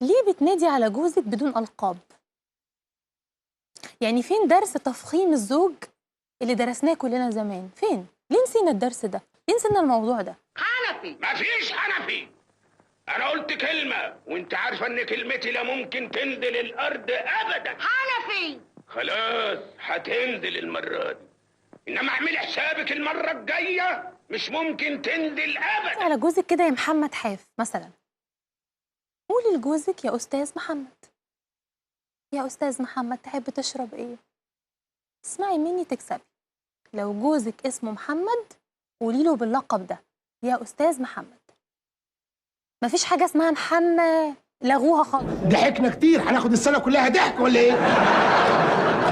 ليه بتنادي على جوزك بدون ألقاب؟ يعني فين درس تفخيم الزوج اللي درسناه كلنا زمان؟ فين؟ ليه نسينا الدرس ده؟ ليه نسينا الموضوع ده؟ حنفي. مفيش حنفي. انا قلت كلمة وانت عارفة ان كلمتي لا ممكن تنزل الارض ابدا. حنفي. خلاص هتنزل المرة دي، انما اعملي حسابك المرة الجاية مش ممكن تنزل ابدا. على جوزك كده يا محمد حاف مثلا، قولي لجوزك يا أستاذ محمد، يا أستاذ محمد تحب تشرب إيه؟ اسمعي مني تكسبي. لو جوزك اسمه محمد قولي له باللقب ده يا أستاذ محمد. مفيش حاجة اسمها محمد، لغوها خالص. ضحكنا كتير، هناخد السنه كلها ضحك ولا ايه؟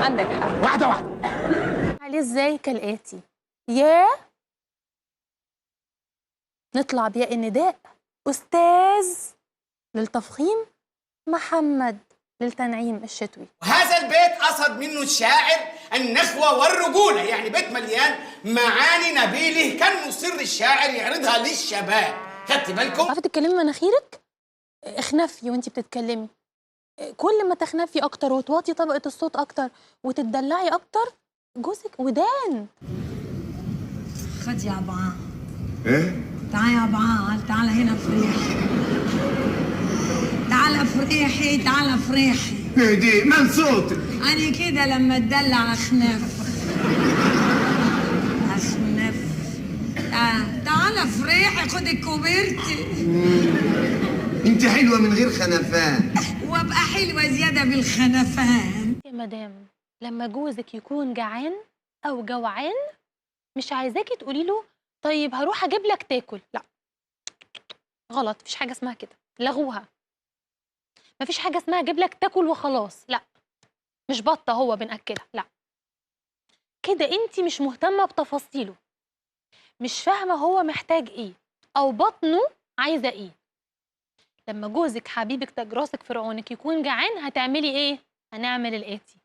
عندك حق. واحده واحده. عليه ازاي؟ كالآتي: يا، نطلع بياء النداء أستاذ للتفخيم، محمد للتنعيم الشتوي. وهذا البيت قصد منه الشاعر النخوة والرجولة، يعني بيت مليان معاني نبيله كان مصر الشاعر يعرضها للشباب. خدت بالكم؟ عارفة تتكلمي مناخيرك؟ اخنفي وانتي بتتكلمي، كل ما تخنفي اكتر وتوطي طبقة الصوت اكتر وتدلعي اكتر جوزك ودان. خد يا ابعان. ايه؟ تعال يا ابعان، تعال هنا فريحي، تعال فريحي، تعال فريحي. ايه دي؟ من صوتك؟ أنا كده لما اتدلع أخنف أخنف. تعال فريحي، خد الكوبرتي. انت حلوه من غير خنفان. وابقى حلوة زيادة بالخنفان. يا مدام لما جوزك يكون جعان او جوعان مش عايزاكي تقولي له طيب هروح اجيب لك تاكل، لا غلط، مفيش حاجة اسمها كده، لغوها. مفيش حاجة اسمها اجيب لك تاكل وخلاص، لا، مش بطة هو بنأكلها، لا، كده انتي مش مهتمة بتفاصيله، مش فاهمة هو محتاج ايه او بطنه عايزة ايه. لما جوزك حبيبك تاج راسك في رعونك يكون جعان هتعملي ايه؟ هنعمل الآتي: